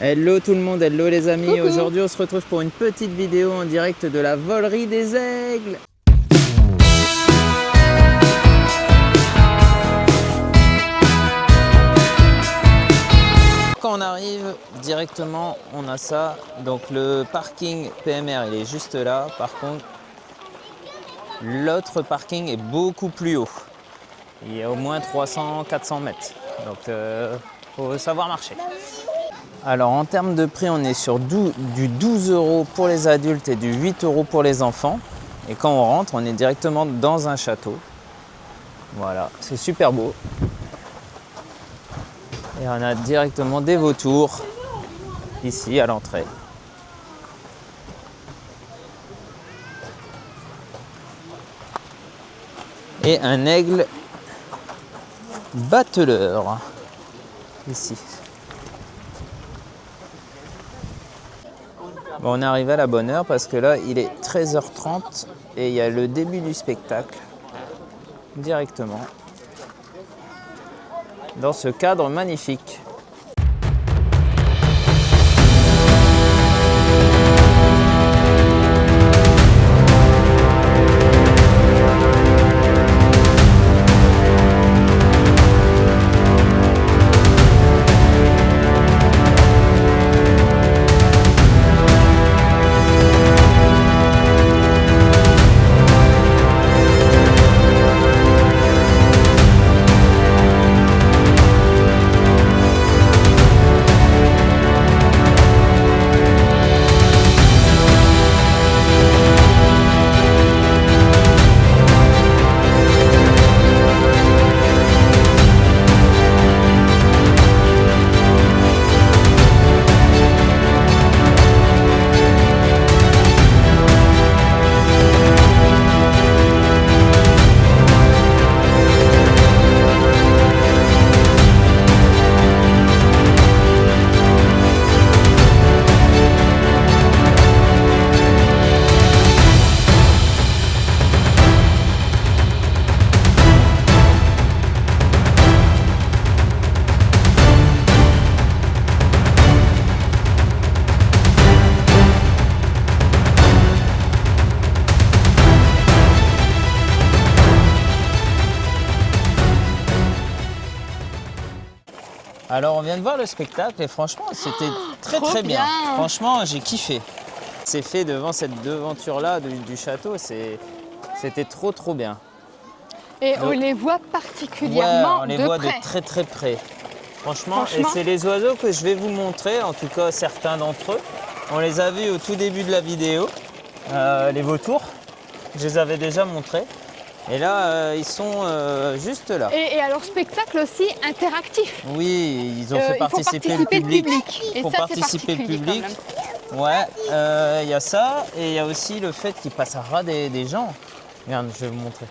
Hello tout le monde, hello les amis. Coucou. Aujourd'hui on se retrouve pour une petite vidéo en direct de la volerie des aigles. Quand on arrive directement, on a ça. Donc le parking PMR il est juste là. Par contre, l'autre parking est beaucoup plus haut. Il y a au moins 300-400 mètres. Donc faut savoir marcher. Alors en termes de prix, on est sur du 12 € pour les adultes et du 8 € pour les enfants. Et quand on rentre, on est directement dans un château. Voilà, c'est super beau. Et on a directement des vautours ici à l'entrée. Et un aigle bateleur ici. Bon, on est arrivé à la bonne heure parce que là il est 13h30 et il y a le début du spectacle directement dans ce cadre magnifique. Alors on vient de voir le spectacle et franchement c'était très bien. Franchement j'ai kiffé. C'est fait devant cette devanture là du château, c'était trop bien. Et on les voit particulièrement on les de voit près. de très près. Franchement, et c'est les oiseaux que je vais vous montrer, en tout cas certains d'entre eux. On les a vus au tout début de la vidéo, les vautours. Je les avais déjà montrés. Et là, ils sont juste là. Et alors spectacle aussi interactif. Oui, ils ont fait participer le public. Et pour ça, participer le public. Quand même. Ouais, il y a ça. Et il y a aussi le fait qu'ils passent à ras des gens. Regarde, je vais vous montrer.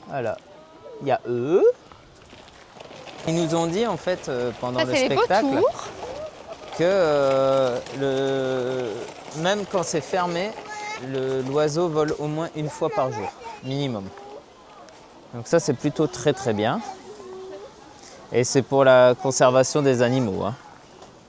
Voilà. Il y a eux. Ils nous ont dit en fait pendant le spectacle que même quand c'est fermé, l'oiseau vole au moins une fois par jour, minimum. Donc ça c'est plutôt très bien. Et c'est pour la conservation des animaux. Hein.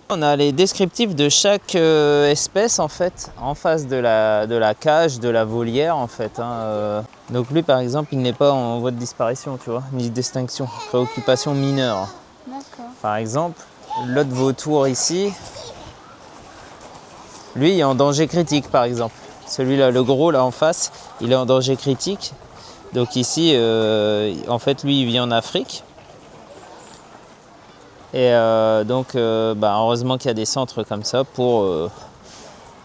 On a les descriptifs de chaque espèce en fait, en face de la cage, de la volière en fait. Hein. Donc lui par exemple, il n'est pas en voie de disparition, tu vois, ni d'extinction, préoccupation mineure. D'accord. Par exemple, l'autre vautour ici, lui il est en danger critique par exemple. Celui-là, le gros là en face, il est en danger critique. Donc ici, en fait, lui il vit en Afrique. Et heureusement qu'il y a des centres comme ça pour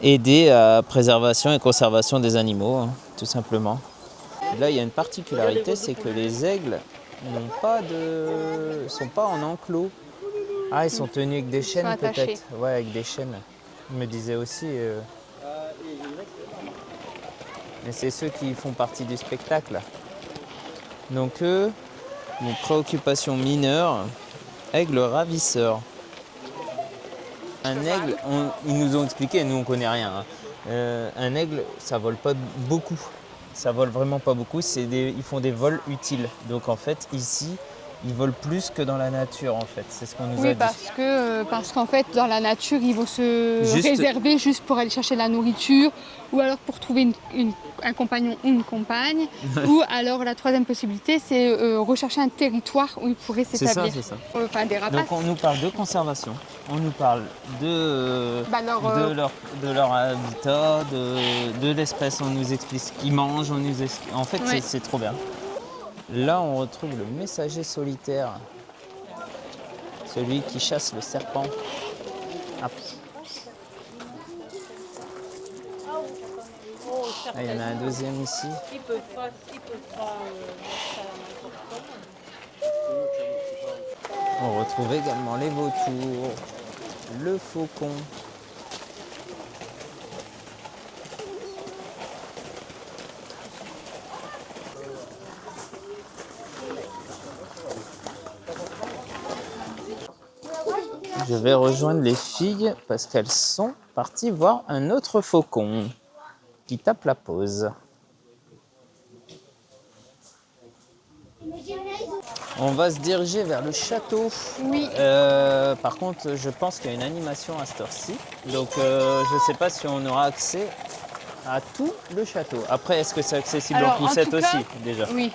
aider à la préservation et conservation des animaux, hein, tout simplement. Et là, il y a une particularité, c'est que les aigles sont pas en enclos. Ah, ils sont tenus avec des chaînes peut-être. Ouais, avec des chaînes. Il me disait aussi. Mais c'est ceux qui font partie du spectacle. Donc eux, une préoccupation mineure. Aigle ravisseur. Un aigle, ils nous ont expliqué, nous on connaît rien. Hein. Un aigle, ça vole pas beaucoup. Ça vole vraiment pas beaucoup. Ils font des vols utiles. Donc en fait, ici, Ils volent plus que dans la nature en fait, c'est ce qu'on nous a Oui, dit. parce qu'en fait, dans la nature, ils vont se réserver juste pour aller chercher la nourriture, ou alors pour trouver un compagnon ou une compagne, ou alors la troisième possibilité, c'est rechercher un territoire où ils pourraient s'établir. C'est ça. Enfin, des rapaces. Donc on nous parle de conservation, on nous parle de leur habitat, de l'espèce, on nous explique ce qu'ils mangent, en fait Ouais. c'est trop bien. Là on retrouve le messager solitaire, celui qui chasse le serpent. Hop. Ah, il y en a un deuxième ici. On retrouve également les vautours, le faucon. Je vais rejoindre les filles parce qu'elles sont parties voir un autre faucon qui tape la pause. On va se diriger vers le château. Oui. Par contre, je pense qu'il y a une animation à cette heure-ci. Donc, je ne sais pas si on aura accès à tout le château. Après, est-ce que c'est accessible Alors, aux en poussettes tout cas, aussi, déjà? Oui.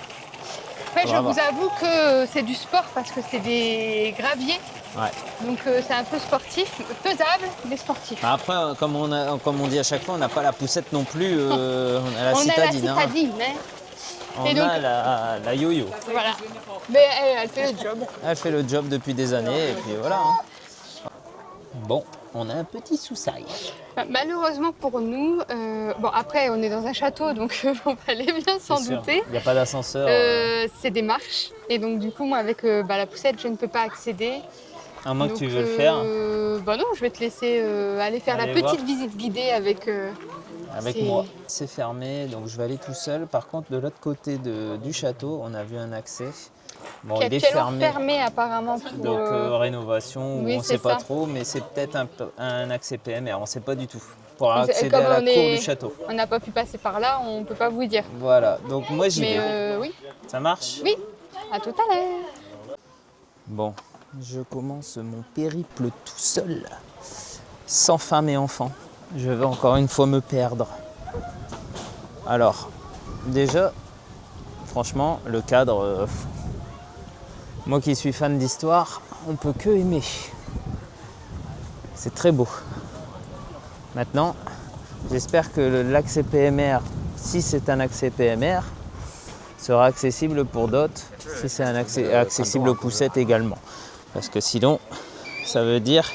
Après, je vous avoue que c'est du sport parce que c'est des graviers. Ouais. Donc, c'est un peu sportif, faisable, mais sportif. Après, comme on dit à chaque fois, on n'a pas la poussette non plus. On a la On citadine. a la citadine, hein. On Et donc- a la yo-yo. Voilà. Mais elle fait le job. Elle fait le job depuis des années et puis voilà. Bon, on a un petit soussail. Malheureusement pour nous, bon après on est dans un château donc on fallait bien s'en douter. Il n'y a pas d'ascenseur. C'est des marches et donc du coup moi avec la poussette je ne peux pas accéder. À moins que Donc, tu veux le faire. Bah non, je vais te laisser aller faire Aller la voir. petite visite guidée avec Moi. C'est fermé, donc je vais aller tout seul. Par contre, de l'autre côté du château, on a vu un accès. Bon, qui est il est actuellement fermé. fermé apparemment pour... Donc rénovation, oui, on ne c'est sait pas ça. trop, mais c'est peut-être un accès PMR, on ne sait pas du tout. Pour Donc, accéder comme à la on cour est- du château. On n'a pas pu passer par là, on ne peut pas vous dire. Voilà, donc moi j'y Mais vais. oui, Ça marche? oui, à tout à l'heure. Bon, je commence mon périple tout seul, sans femme et enfant. Je vais encore une fois me perdre. Alors, déjà, franchement, le cadre, moi qui suis fan d'histoire, on peut que aimer. C'est très beau. Maintenant, j'espère que l'accès PMR, si c'est un accès PMR, sera accessible pour d'autres, si c'est un accès accessible aux poussettes également. Parce que sinon, ça veut dire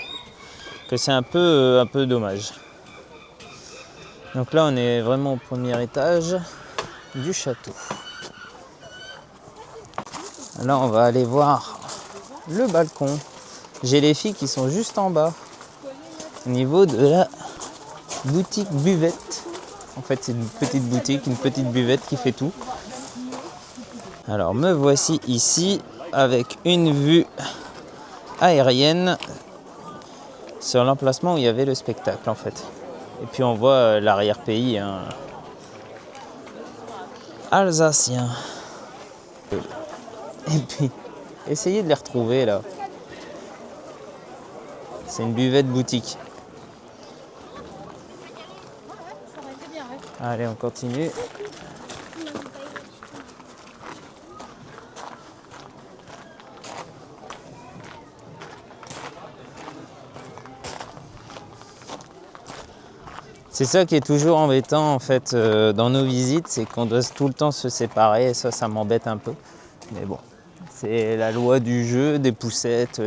que c'est un peu dommage. Donc là, on est vraiment au premier étage du château. Là, on va aller voir le balcon. J'ai les filles qui sont juste en bas, au niveau de la boutique buvette. En fait, c'est une petite boutique, une petite buvette qui fait tout. Alors, me voici ici avec une vue aérienne sur l'emplacement où il y avait le spectacle, en fait. Et puis, on voit l'arrière-pays alsacien. Et puis, essayez de les retrouver là. C'est une buvette boutique. Allez, on continue. C'est ça qui est toujours embêtant en fait dans nos visites, c'est qu'on doit tout le temps se séparer et ça m'embête un peu. Mais bon, c'est la loi du jeu, des poussettes,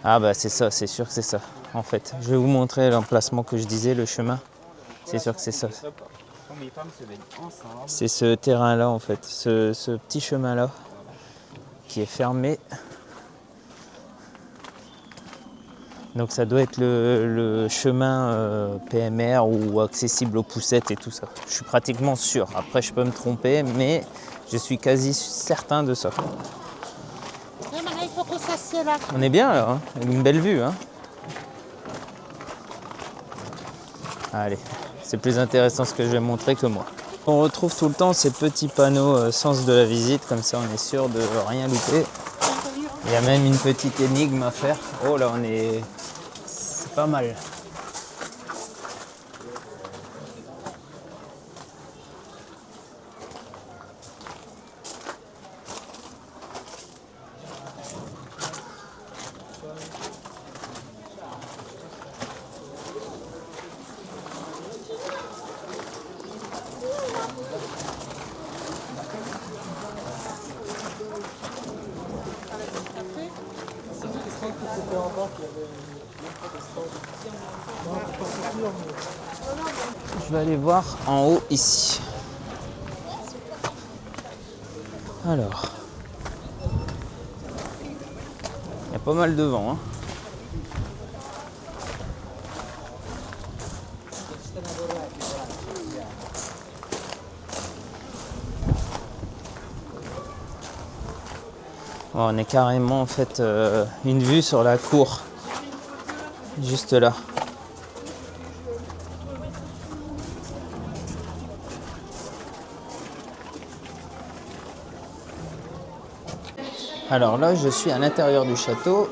Ah bah c'est ça, c'est sûr que c'est ça. En fait, je vais vous montrer l'emplacement que je disais, le chemin. C'est sûr que c'est ça. C'est ce terrain-là en fait, ce petit chemin-là qui est fermé. Donc ça doit être le chemin PMR ou accessible aux poussettes et tout ça. Je suis pratiquement sûr. Après je peux me tromper, mais je suis quasi certain de ça. On est bien là, hein, une belle vue. Hein. Allez, c'est plus intéressant ce que je vais montrer que moi. On retrouve tout le temps ces petits panneaux sens de la visite, comme ça on est sûr de rien louper. Il y a même une petite énigme à faire. Oh là, c'est pas mal. Je vais aller voir en haut ici. Alors, il y a pas mal de vent, hein. Oh, on est carrément en fait une vue sur la cour, juste là. Alors là, je suis à l'intérieur du château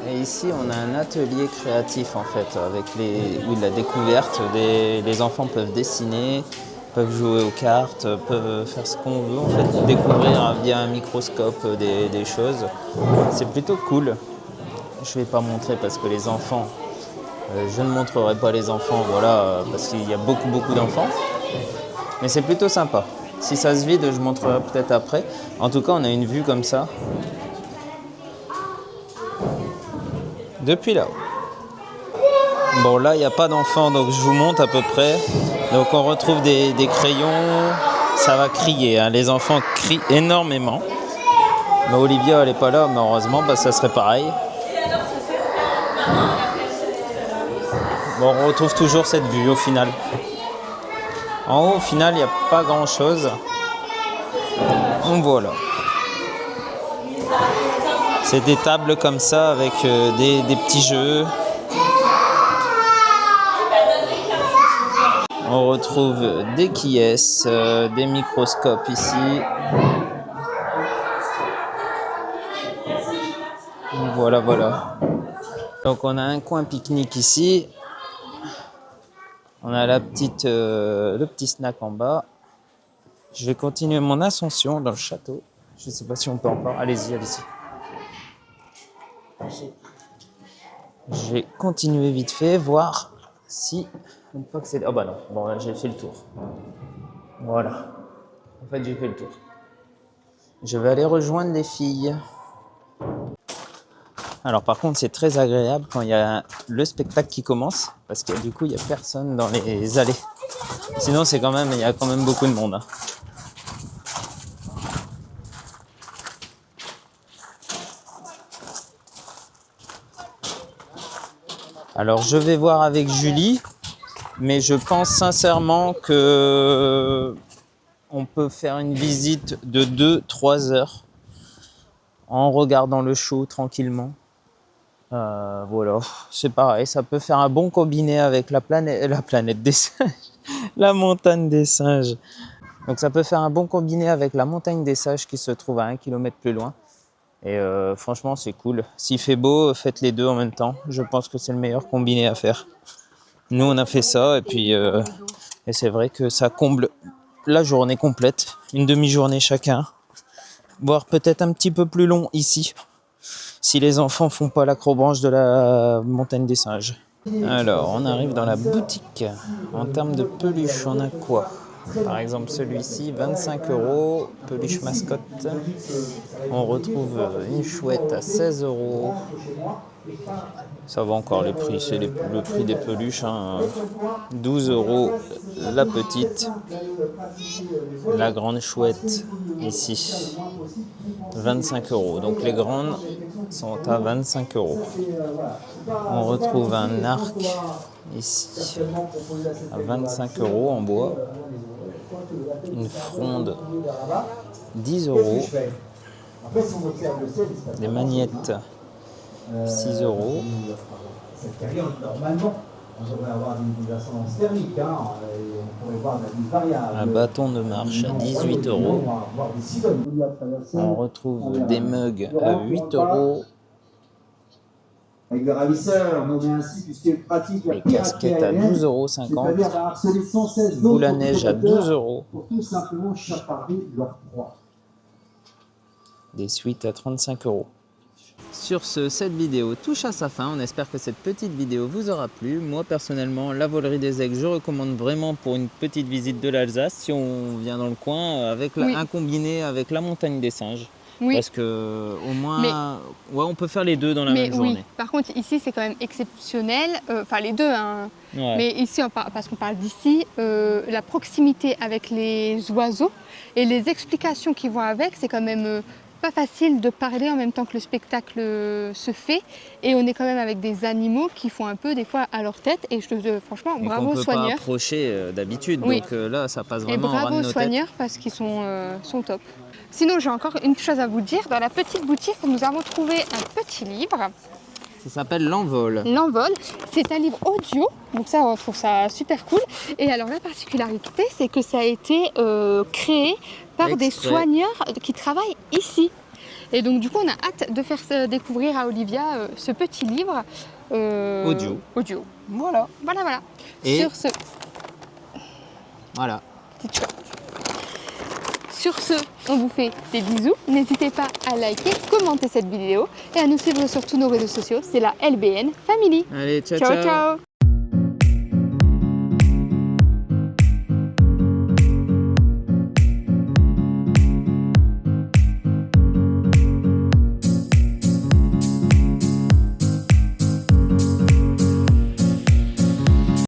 et ici on a un atelier créatif en fait, avec la découverte. Les enfants peuvent dessiner, peuvent jouer aux cartes, peuvent faire ce qu'on veut en fait, découvrir via un microscope des choses. C'est plutôt cool. Je ne vais pas montrer parce que les enfants, je ne montrerai pas les enfants, voilà, parce qu'il y a beaucoup d'enfants. Mais c'est plutôt sympa. Si ça se vide, je montrerai peut-être après. En tout cas, on a une vue comme ça. Depuis là-haut. Bon, là, il n'y a pas d'enfants, donc je vous montre à peu près. Donc, on retrouve des crayons. Ça va crier, hein. Les enfants crient énormément. Mais Olivia, elle n'est pas là, mais heureusement, ça serait pareil. Bon, on retrouve toujours cette vue au final. En haut, au final, il n'y a pas grand-chose. Donc voilà. C'est des tables comme ça avec des petits jeux. On retrouve des quiesces, des microscopes ici. Voilà. Donc on a un coin pique-nique ici. On a le petit snack en bas. Je vais continuer mon ascension dans le château. Je ne sais pas si on peut encore. Allez-y. Je vais continuer vite fait, voir si une fois que c'est... Oh bah non, bon là j'ai fait le tour. Voilà. En fait j'ai fait le tour. Je vais aller rejoindre les filles. Alors par contre c'est très agréable quand il y a le spectacle qui commence, parce que du coup il n'y a personne dans les allées. Sinon il y a quand même beaucoup de monde, hein. Alors je vais voir avec Julie, mais je pense sincèrement que on peut faire une visite de 2-3 heures en regardant le show tranquillement. Voilà, c'est pareil, ça peut faire un bon combiné avec la planète des singes, la montagne des singes. Donc ça peut faire un bon combiné avec la montagne des singes qui se trouve à 1 kilomètre plus loin. Et franchement, c'est cool. S'il fait beau, faites les deux en même temps. Je pense que c'est le meilleur combiné à faire. Nous, on a fait ça et c'est vrai que ça comble la journée complète. Une demi-journée chacun. Voire peut-être un petit peu plus long ici. Si les enfants font pas l'acrobranche de la montagne des singes. Alors, on arrive dans la boutique. En termes de peluche, on a quoi ? Par exemple, celui-ci, 25 €, peluche mascotte. On retrouve une chouette à 16 €. Ça va encore les prix, c'est le prix des peluches, hein. 12 € la petite. La grande chouette, ici, 25 €. Donc les grandes sont à 25 €. On retrouve un arc ici à 25 € en bois. Une fronde, 10 €. Des magnettes, 6 €. On devrait avoir des ascendances thermiques, hein, et on pourrait voir de la vie variable. Un bâton de marche à 18 €. On retrouve des mugs à 8 €. Avec le ravisseur, nommé ainsi puisqu'il pratique la Les piraterie casquettes à aérienne, 12,50 c'est-à-dire à harceler sans cesse €. Boule à d'autres neige à 12 € pour tout simplement chaparder leur proie. Des suites à 35 €. Sur ce, cette vidéo touche à sa fin. On espère que cette petite vidéo vous aura plu. Moi, personnellement, la Volerie des Aigues, je recommande vraiment pour une petite visite de l'Alsace, si on vient dans le coin, avec un combiné avec la montagne des singes. Oui. Parce que au moins, ouais, on peut faire les deux dans la même journée. Oui. Par contre, ici, c'est quand même exceptionnel. Enfin, les deux. Hein. Ouais. Mais ici, parce qu'on parle d'ici, la proximité avec les oiseaux et les explications qui vont avec, c'est quand même pas facile de parler en même temps que le spectacle se fait. Et on est quand même avec des animaux qui font un peu, des fois, à leur tête. Et franchement, bravo aux soigneurs. On peut pas approcher d'habitude. Oui. Donc là, ça passe vraiment et bravo en ras de nos aux soigneurs têtes. parce qu'ils sont top. Sinon, j'ai encore une chose à vous dire. Dans la petite boutique, nous avons trouvé un petit livre. Ça s'appelle L'Envol. L'Envol, c'est un livre audio, donc ça, on trouve ça super cool. Et alors, la particularité, c'est que ça a été créé par des soigneurs qui travaillent ici. Et donc, du coup, on a hâte de faire découvrir à Olivia ce petit livre audio. Voilà. Et sur ce... Voilà. Petite chouette. Sur ce, on vous fait des bisous. N'hésitez pas à liker, commenter cette vidéo et à nous suivre sur tous nos réseaux sociaux. C'est la LBN Family. Allez, ciao. Ciao.